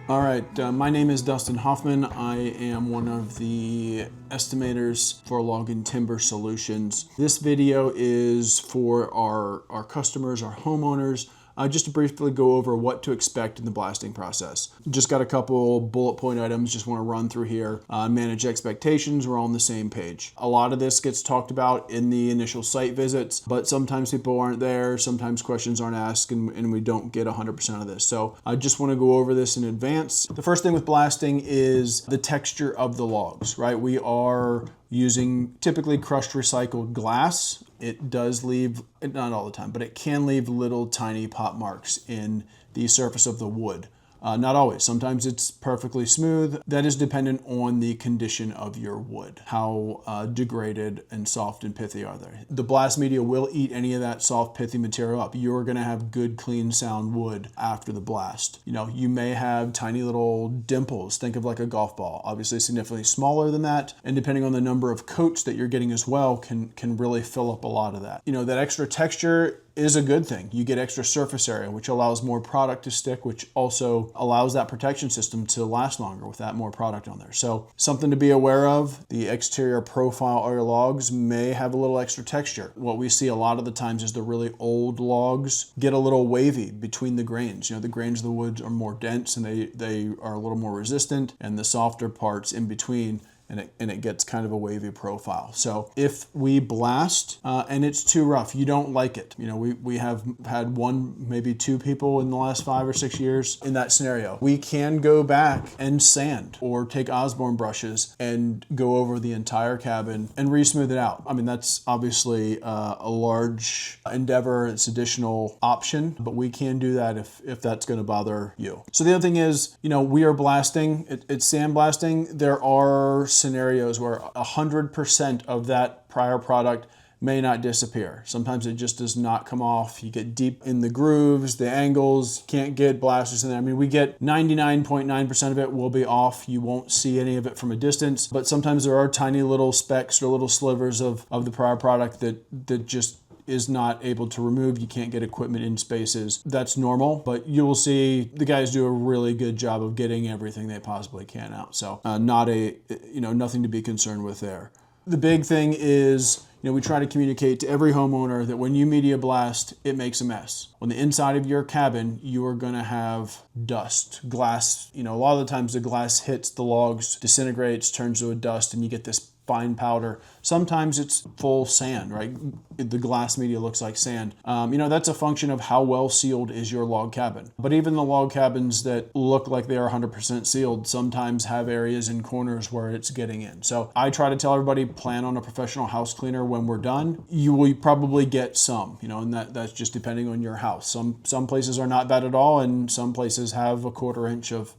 All right, my name is Dustin Hoffman. I am one of the estimators for Log Timber Solutions. This video is for our customers, our homeowners, just to briefly go over what to expect in the blasting process. Just got a couple bullet point items, just want to run through here. Manage expectations, we're all on the same page. A lot of this gets talked about in the initial site visits, but sometimes people aren't there, sometimes questions aren't asked, and we don't get 100% of this. So I just want to go over this in advance. The first thing with blasting is the texture of the logs, right? We are using typically crushed recycled glass. It does leave, not all the time, but it can leave little tiny pot marks in the surface of the wood. Not always. Sometimes it's perfectly smooth. That is dependent on the condition of your wood. How degraded and soft and pithy are they? The blast media will eat any of that soft, pithy material up. You're going to have good, clean, sound wood after the blast. You know, you may have tiny little dimples. Think of like a golf ball. Obviously significantly smaller than that. And depending on the number of coats that you're getting as well, can really fill up a lot of that. You know, that extra texture is a good thing. You get extra surface area, which allows more product to stick, which also allows that protection system to last longer with that more product on there. So something to be aware of. The exterior profile of your logs may have a little extra texture. What we see a lot of the times is the really old logs get a little wavy between the grains. You know, the grains of the wood are more dense and they are a little more resistant, and the softer parts in between, and it gets kind of a wavy profile. So if we blast and it's too rough, you don't like it. You know, we have had one, maybe two people in the last 5 or 6 years in that scenario. We can go back and sand or take Osborne brushes and go over the entire cabin and re-smooth it out. I mean, that's obviously a large endeavor. It's additional option, but we can do that if that's going to bother you. So the other thing is, you know, we are blasting, it's sandblasting. There are scenarios where 100% of that prior product may not disappear. Sometimes it just does not come off. You get deep in the grooves, the angles, can't get blasters in there. I mean, we get 99.9% of it will be off. You won't see any of it from a distance, but sometimes there are tiny little specks or little slivers of the prior product that just is not able to remove. You can't get equipment in spaces. That's normal, but you will see the guys do a really good job of getting everything they possibly can out. So nothing to be concerned with there. The big thing is, you know, we try to communicate to every homeowner that when you media blast, it makes a mess. On the inside of your cabin, you are going to have dust, glass. You know, a lot of the times the glass hits the logs, disintegrates, turns to a dust, and you get this fine powder. Sometimes it's full sand, right? The glass media looks like sand. That's a function of how well sealed is your log cabin. But even the log cabins that look like they are 100% sealed sometimes have areas and corners where it's getting in. So I try to tell everybody, plan on a professional house cleaner when we're done. You will probably get some, and that's just depending on your house. Some places are not bad at all, and some places have a 1/4 inch of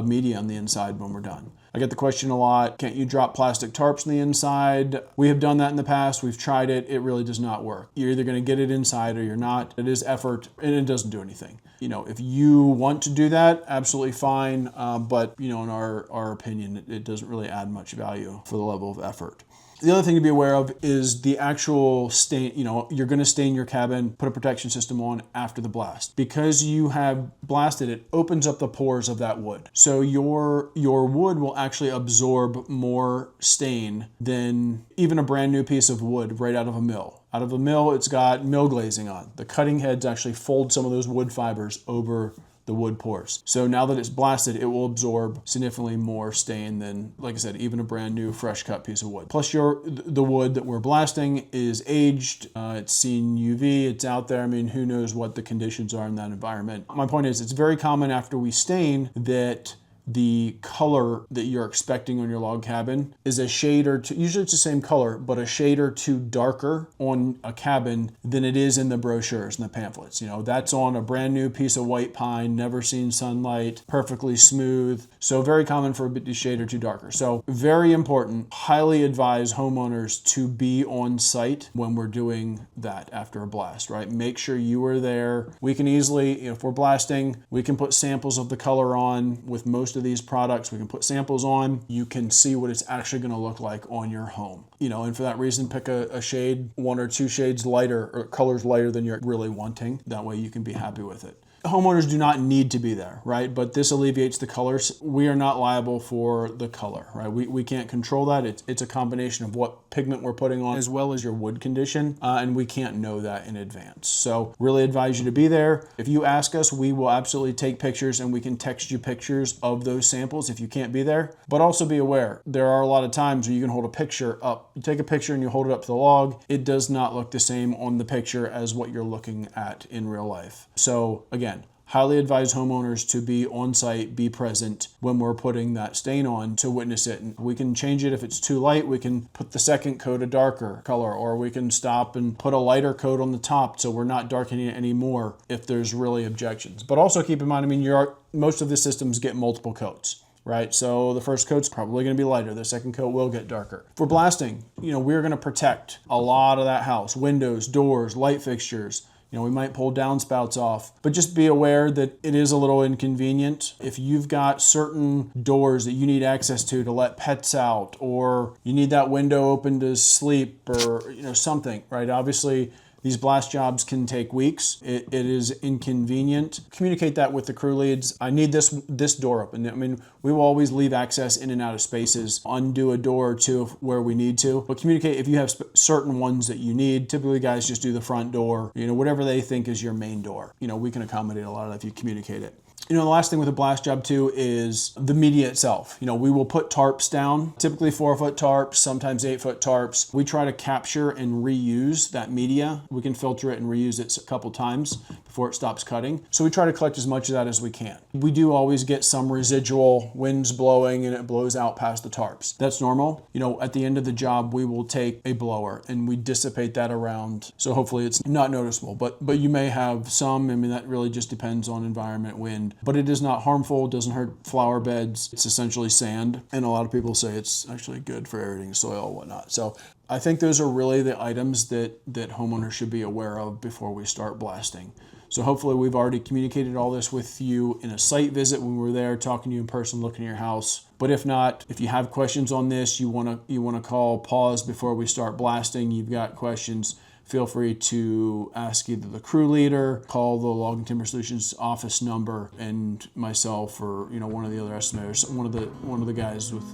media on the inside when we're done. I get the question a lot, can't you drop plastic tarps on the inside? We have done that in the past. We've tried it. It really does not work. You're either going to get it inside or you're not. It is effort and it doesn't do anything. You know, if you want to do that, absolutely fine. But in our opinion, it doesn't really add much value for the level of effort. The other thing to be aware of is the actual stain. You're going to stain your cabin, put a protection system on after the blast. Because you have blasted, it opens up the pores of that wood. So your wood will actually absorb more stain than even a brand new piece of wood right out of a mill. Out of a mill, it's got mill glazing on. The cutting heads actually fold some of those wood fibers over the wood pores. So now that it's blasted, it will absorb significantly more stain than, like I said, even a brand new fresh cut piece of wood. Plus the wood that we're blasting is aged, it's seen UV, it's out there. I mean, who knows what the conditions are in that environment. My point is, it's very common after we stain that the color that you're expecting on your log cabin is a shade or two, usually it's the same color, but a shade or two darker on a cabin than it is in the brochures and the pamphlets. That's on a brand new piece of white pine, never seen sunlight, perfectly smooth. So very common for a shade or two darker. So very important, highly advise homeowners to be on site when we're doing that after a blast, right? Make sure you are there. We can easily, if we're blasting, we can put samples of the color on with most of these products. We can put samples on. You can see what it's actually going to look like on your home. And for that reason, pick a shade, 1 or 2 shades lighter or colors lighter than you're really wanting. That way you can be happy with it. homeowners do not need to be there, right? But this alleviates the colors. We are not liable for the color, right? We can't control that. It's a combination of what pigment we're putting on as well as your wood condition, and we can't know that in advance. So really advise you to be there. If you ask us, we will absolutely take pictures and we can text you pictures of those samples if you can't be there. But also be aware, there are a lot of times where you can hold a picture up. You take a picture and you hold it up to the log. It does not look the same on the picture as what you're looking at in real life. So again, highly advise homeowners to be on site, be present when we're putting that stain on to witness it. And we can change it if it's too light. We can put the second coat a darker color, or we can stop and put a lighter coat on the top so we're not darkening it anymore if there's really objections. But also keep in mind, I mean, most of the systems get multiple coats, right? So the first coat's probably going to be lighter. The second coat will get darker. For blasting, we're going to protect a lot of that house, windows, doors, light fixtures. We might pull downspouts off, but just be aware that it is a little inconvenient. If you've got certain doors that you need access to let pets out, or you need that window open to sleep, or something, right? Obviously, these blast jobs can take weeks. It is inconvenient. Communicate that with the crew leads. I need this door open. I mean, we will always leave access in and out of spaces, undo a door or two where we need to, but communicate if you have certain ones that you need. Typically, guys just do the front door, whatever they think is your main door. We can accommodate a lot of that if you communicate it. The last thing with a blast job too is the media itself. We will put tarps down, typically 4-foot tarps, sometimes 8-foot tarps. We try to capture and reuse that media. We can filter it and reuse it a couple times before it stops cutting. So we try to collect as much of that as we can. We do always get some residual winds blowing and it blows out past the tarps. That's normal. At the end of the job, we will take a blower and we dissipate that around. So hopefully it's not noticeable, but you may have some. I mean, that really just depends on environment, wind. But it is not harmful, doesn't hurt flower beds. It's essentially sand. And a lot of people say it's actually good for aerating soil and whatnot. So I think those are really the items that homeowners should be aware of before we start blasting. So hopefully we've already communicated all this with you in a site visit when we were there, talking to you in person, looking at your house. But if not, if you have questions on this, you want to call pause before we start blasting, you've got questions, feel free to ask either the crew leader, call the Log and Timber Solutions office number, and myself or one of the other estimators, one of the guys with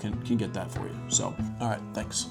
can get that for you. So, all right, thanks.